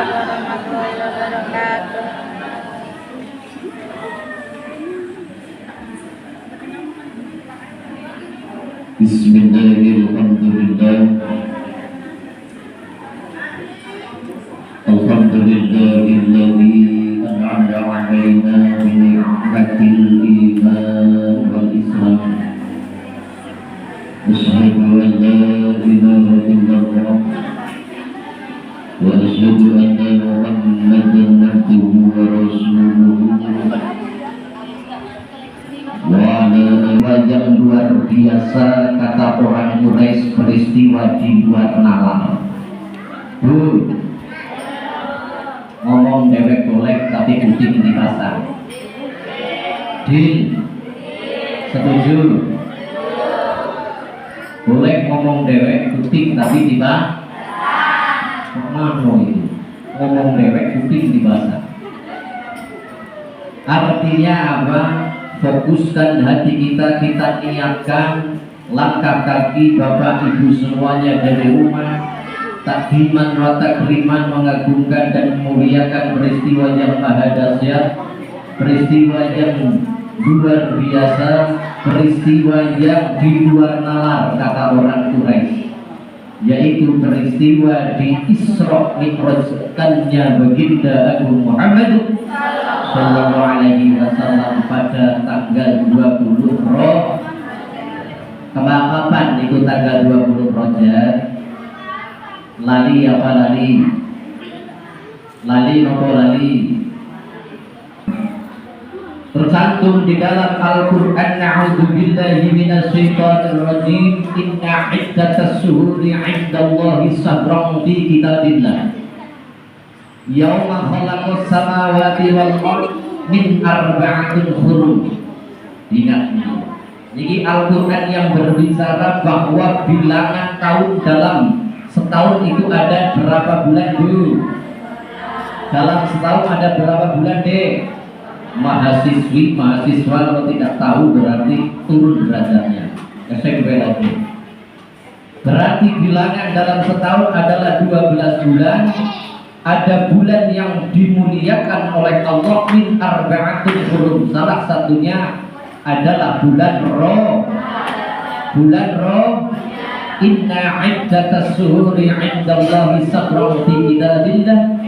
warahmatullahi wabarakatuh. Bismillahirrahmanirrahim. Alhamdulillahilladzi an'ama 'alaina bi ni'matil iman wal islam. Asyhadu an la ilaha illallah wa asyhadu anna Muhammadan abduhu wa rasuluh. Wajah luar biasa, kata orang Quraisy, peristiwa di luar nalar. Bu, ngomong dewek golek tapi kucing di pasar. Din, setuju? Boleh ngomong dewek kucing tapi di pasar. Mana itu? Ngomong dewek kucing di pasar. Artinya apa? Fokuskan hati kita, kita niatkan langkah kaki Bapak Ibu semuanya dari rumah takdiman wa takriman, mengagungkan dan memuliakan peristiwa yang maha dahsyat, peristiwa yang luar biasa, peristiwa yang di luar nalar, kata orang Quraisy, yaitu peristiwa di Isra Mi'rajkannya baginda Agung Muhammad Sallallahu Alaihi Wasallam pada tanggal 20 kapan itu tanggal 20 Rajab? Lali apa lali? Lali apa lali? Tercantum di dalam Al-Quran, na'udzubillahi minasyaitonir rajim, inna iddatas syuhuri 'indallahi sabran fi kitabillah yauma khalaqas samawati wal ardh min arba'atin hurum. Ingat, ini Al-Quran yang berbicara bahwa bilangan tahun dalam setahun itu ada berapa bulan, Bu? Dalam setahun ada berapa bulan, Dek? Mahasiswi, mahasiswa kalau tidak tahu berarti turun derajatnya. SMP lagi. Berarti bilangan dalam setahun adalah 12 bulan. Ada bulan yang dimuliakan oleh Allah min arba'atin hurum. Salah satunya adalah bulan inna iddatas syuhuri 'indallahi sabran fi kitabillah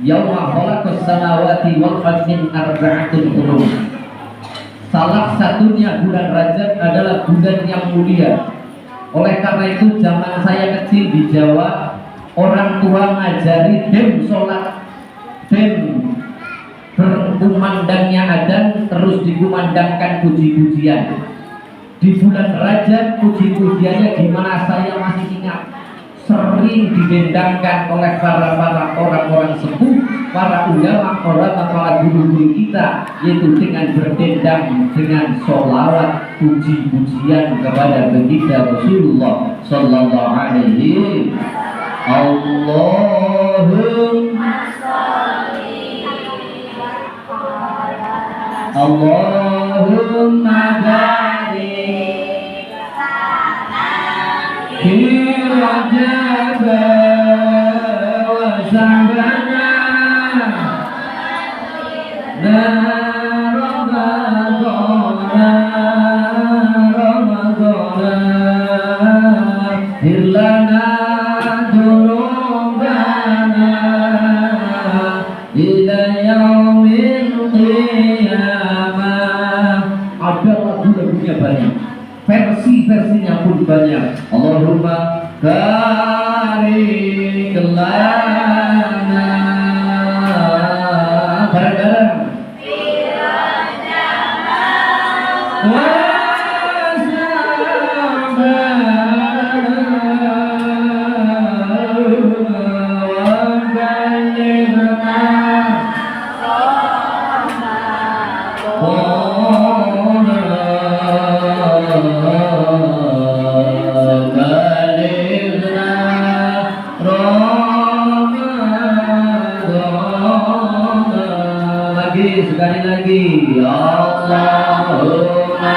yauma khalaqas samawati wal ardh min arba'atin hurum. Salah satunya bulan Rajab adalah bulan yang mulia. Oleh karena itu zaman saya kecil di Jawa, orang tua ngajari dem sholat, dem berkumandangnya adzan, terus dikumandangkan puji-pujian. Di bulan Rajab puji-pujiannya gimana saya masih ingat, sering didendangkan oleh para orang-orang sepuh, para ulama, para guru-guru kita, yaitu dengan berdendang dengan sholawat puji-pujian kepada baginda Rasulullah Sallallahu Alaihi Allahumma sholli Allahumma barik fi Rajab wa Sya'ban lana dzunubana ila yaumil qiyamah. Ada lagu-lagunya banyak, versi-versinya pun banyak. Allahumma barik lana, bareng-bareng. Sekali lagi, Allahumma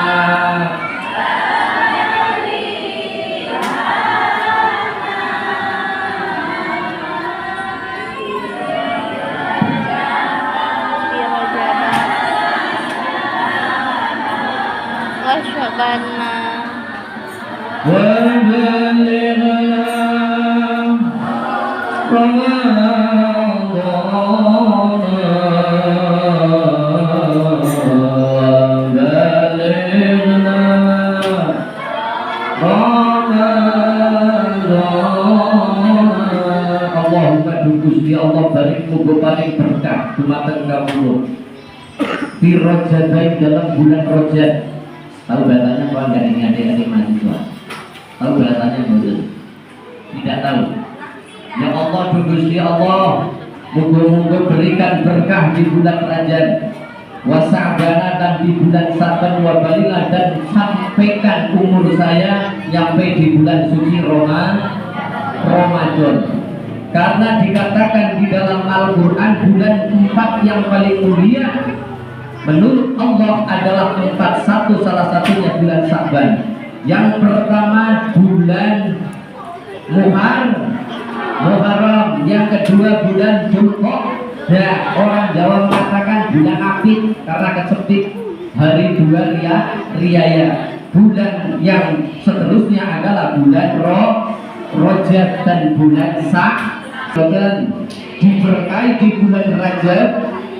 Wasyabana Allahumma Gusti Allah barik muga paring berkah dumateng kawula di Rajab dalam bulan Rajab. Tahu bahasanya apa enggak ini adik-adik mahasiswa? Tahu bahasanya betul? Tidak tahu. Ya Allah Gusti Allah, muga-muga berikan berkah di bulan Rajab, wasabana dan di bulan Saban, wabalilah dan sampaikan umur saya sampai di bulan suci Ramadan. Karena dikatakan di dalam Al-Quran bulan 4 yang paling mulia menurut Allah adalah 41, salah satunya bulan Saban. Yang pertama bulan Muharram, yang kedua bulan Dzulqa'dah. Orang Jawa mengatakan bulan apit karena kecepit, hari 2 Riyaya. Bulan yang seterusnya adalah bulan Rajab dan bulan Sa'ban. Diberkahi di bulan Rajab,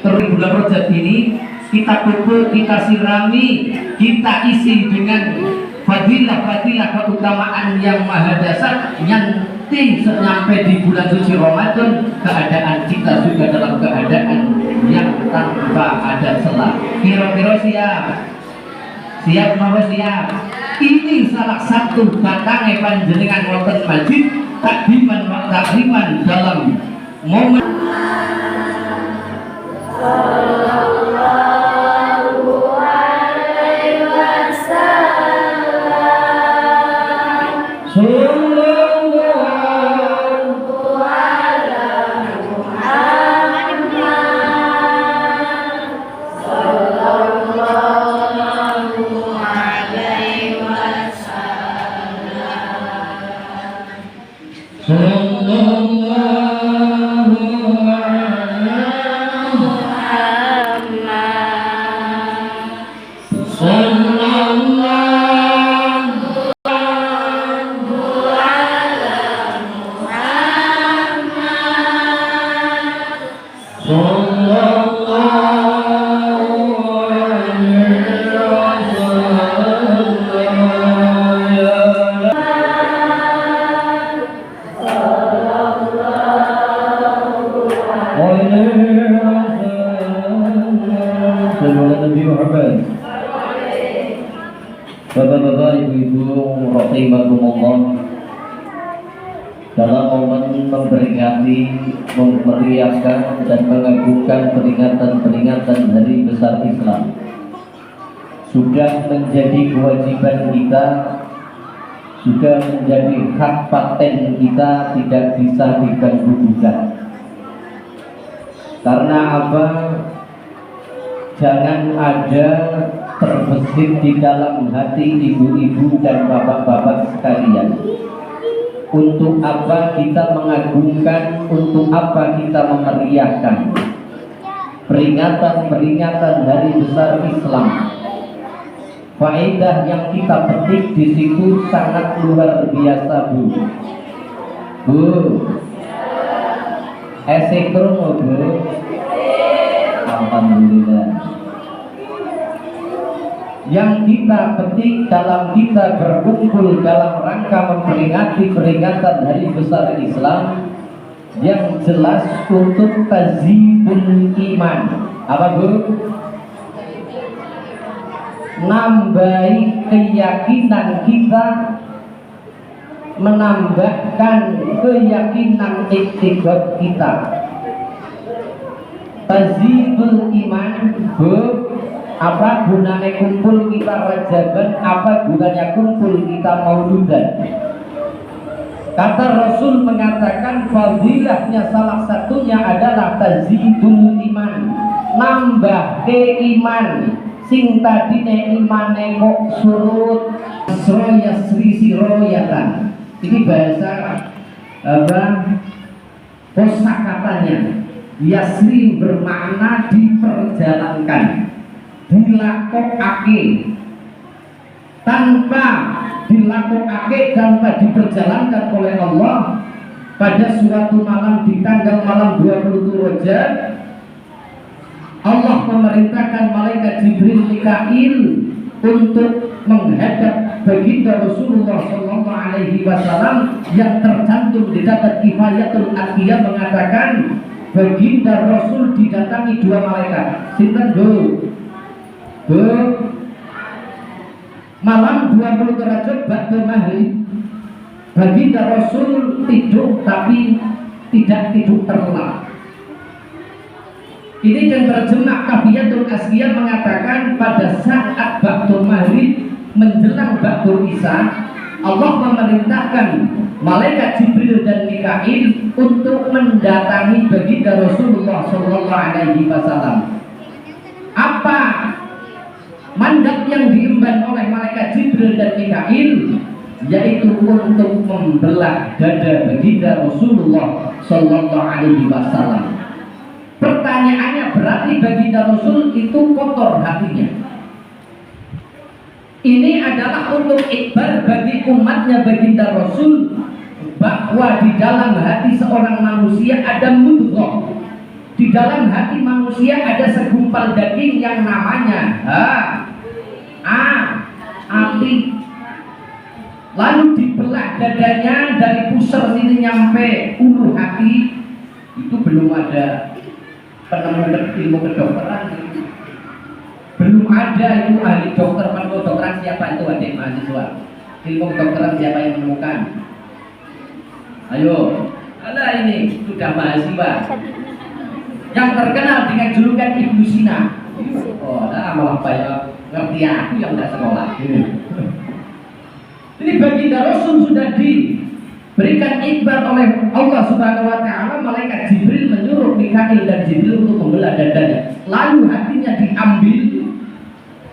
terus bulan Rajab ini kita pupuk, kita sirami, kita isi dengan fadilah-fadilah keutamaan yang maha dasar. Yang sampai di bulan suci Ramadan keadaan kita juga dalam keadaan yang tanpa ada celah. Kira-kira siap mau siap. Ini salah satu batangnya panjenengan wonten majid takdiman dalam momen Bapak-bapak, ibu-ibu, rahimakumullah, dalam momen memperingati, memeriahkan dan mengagungkan peringatan-peringatan Hari Besar Islam, sudah menjadi kewajiban kita, sudah menjadi hak paten kita, tidak bisa diganggu-gugat. Karena apa? Jangan ada terbesit di dalam hati ibu-ibu dan bapak-bapak sekalian. Untuk apa kita mengagungkan, untuk apa kita memeriahkan peringatan-peringatan Hari Besar Islam? Faedah yang kita petik di situ sangat luar biasa, Bu. Bu, esekrono, Bu. Alhamdulillah. Yang kita petik dalam kita berkumpul dalam rangka memperingati peringatan Hari Besar Islam, yang jelas untuk tazidul iman. Apa, Bu? Nambahi keyakinan kita, menambahkan keyakinan iktikad kita. Tazidul iman, Bu. Apa gunanya kumpul kita rajaban? Apa gunanya kumpul kita mauludan? Kata Rasul mengatakan fadilahnya salah satunya adalah tazidul iman, nambah ke iman. Sing tadine imane kok surut sroya sri siroyatan. Ini bahasa apa? Kosakatanya. Yasri bermakna diperjalankan, dilakokake. Tanpa dilakokake, tanpa diperjalankan oleh Allah pada suatu malam di tanggal malam 20 Rajab, Allah memerintahkan malaikat Jibril Mikail untuk menghadap baginda Rasulullah Sallallahu Alaihi Wasallam yang tercantum di kitab Kifayatul Anbiya mengatakan baginda Rasul didatangi dua malaikat. Sinten, Bu? Bu, malam 20 Rajab ba'da maghrib baginda Rasul tidur tapi tidak tidur terlelap. Ini yang terjemah Kafiyatul Asqiyah mengatakan pada saat ba'da maghrib menjelang ba'da isya, Allah memerintahkan malaikat Jibril dan Mikail untuk mendatangi baginda Rasulullah Sallallahu Alaihi Wasallam. Apa mandat yang diemban oleh malaikat Jibril dan Mikail? Yaitu untuk membelah dada baginda Rasulullah Sallallahu Alaihi Wasallam. Pertanyaannya, berarti baginda Rasul itu kotor hatinya. Ini adalah untuk ikbar bagi umatnya baginda Rasul bahwa di dalam hati seorang manusia ada mudghah. Di dalam hati manusia ada segumpal daging yang namanya hati. Lalu dibelah dadanya dari pusar sini nyampe ulu hati. Itu belum ada penemu ilmu kedokteran, belum ada itu ahli dokter. Ilmu kedokteran siapa itu, adik mahasiswa? Ilmu kedokteran siapa yang menemukan? Ayo, ada ini sudah mahasiswa yang terkenal dengan julukan Ibnu Sina. Oh, nah, malah banyak ngerti aku yang tidak sekolah. Ini baginda Rasul sudah diberikan ikbar oleh Allah Subhanahu Wa Taala. Malaikat Jibril menyuruh Mikail dan Jibril untuk membelah dadanya. Lalu hatinya diambil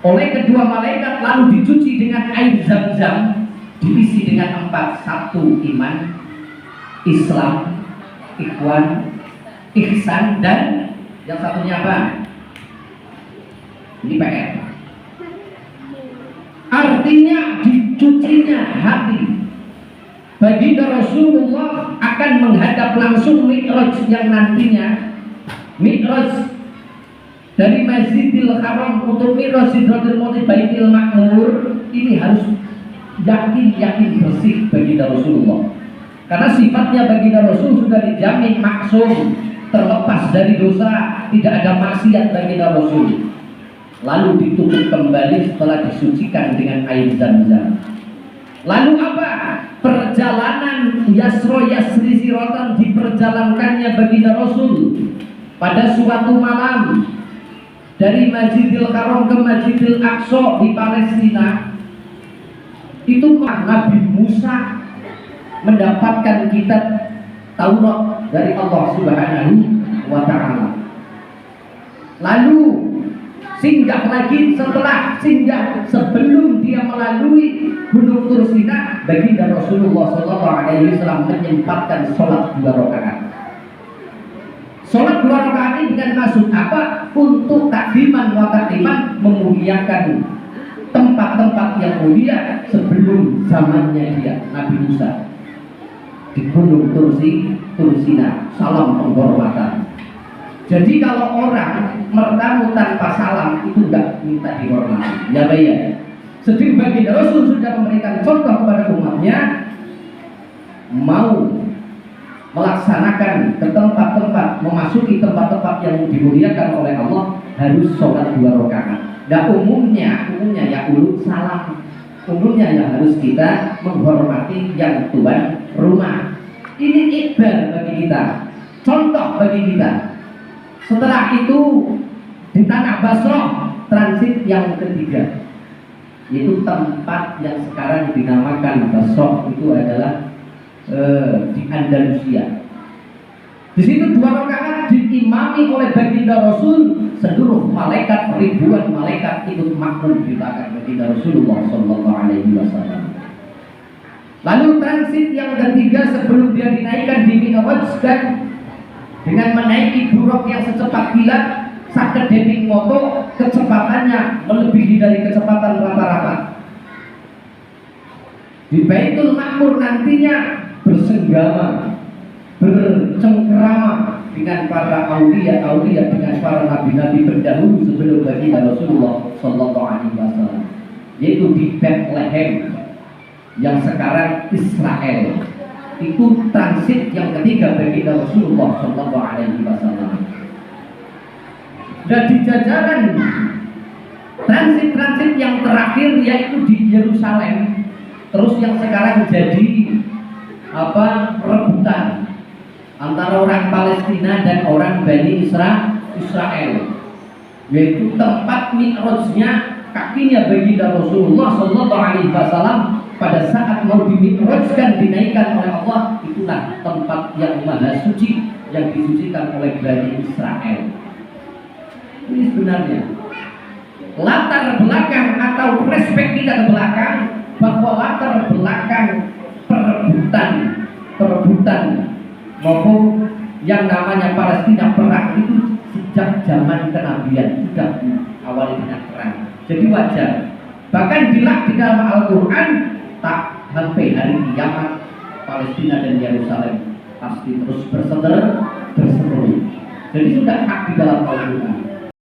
oleh kedua malaikat, lalu dicuci dengan air Zam-Zam, diisi dengan 4. 1. Iman, Islam, Ikhwan, Ihsan, dan yang satunya apa? Ini PR. Artinya dicucinya hati. Baginda Rasulullah akan menghadap langsung Mi'raj yang nantinya Mi'raj dari Masjidil Haram untuk Mi'raj Sidratul Muntaha Baitul Ma'mur. Ini harus yakin bersih baginda Rasulullah, karena sifatnya baginda Rasul sudah dijamin maksum, terlepas dari dosa, tidak ada maksiat baginda Rasul. Lalu ditutup kembali setelah disucikan dengan air Zam-Zam. Lalu apa? Perjalanan Yasro Yasri Sirotan diperjalankannya baginda Rasul pada suatu malam dari Masjidil Haram ke Masjidil Aqsa di Palestina. Itu Nabi Musa mendapatkan kitab Taurat dari Allah Subhanahu wa Ta'ala. Lalu singgah lagi, setelah singgah sebelum dia melalui Gunung Tursina, baginda Rasulullah SAW menyempatkan sholat 2 rakaat. Sholat 2 rakaat ini dengan maksud apa? Untuk takdiman wa takdiman, memuliakan tempat-tempat yang mulia sebelum zamannya dia, Nabi Musa. Di Gunung Tursina, salam penghormatan. Jadi kalau orang bertamu tanpa salam itu tidak minta dihormati. Ya bayar. Sedih baginda Rasul sudah memberikan contoh kepada umatnya, mau melaksanakan ke tempat-tempat, memasuki tempat-tempat yang dimuliakan oleh Allah harus sholat 2 rakaat. Nah umumnya ya ulul salam. Umumnya ya harus kita menghormati yang tuan rumah. Ini ikhbar bagi kita, contoh bagi kita. Setelah itu di tanah Basrah transit yang ketiga, yaitu tempat yang sekarang dinamakan Basrah itu adalah di Andalusia. Di situ 2 rakaat diimami oleh baginda Rasul, seluruh malaikat, ribuan malaikat ikut makmum di belakang baginda Rasulullah Sallallahu Alaihi Wasallam. Lalu transit yang ketiga sebelum dia dinaikkan di Mi'raj dengan menaiki buruk yang secepat kilat, sakit deping moto, kecepatannya melebihi dari kecepatan rata-rata. Di Baitul Ma'mur nantinya bersenggama, bercengkrama dengan para aulia, dengan para nabi-nabi terdahulu sebelum baginda Rasulullah Sallallahu Alaihi Wasallam, yaitu di Bethlehem yang sekarang Israel. Itu transit yang ketiga baginda Rasulullah Sallallahu Alaihi Wasallam. Dan di jajaran transit yang terakhir yaitu di Yerusalem. Terus yang sekarang jadi rebutan antara orang Palestina dan orang Bani Israel, yaitu tempat mi'rajnya kakinya baginda Rasulullah Sallallahu Alaihi Wasallam pada saat mau dimi'rajkan, dinaikkan oleh Allah. Itulah tempat yang maha suci yang disucikan oleh Bani Israel. Ini sebenarnya latar belakang atau perspektif kita ke belakang, bahwa latar belakang perebutan maupun yang namanya Palestina perang itu sejak zaman kenabian sudah awali dengan perang. Jadi wajar. Bahkan di dalam Al-Quran tak sampai hari kiamat Palestina dan Yerusalem pasti terus berseteru. Jadi sudah hak di dalam Al-Quran.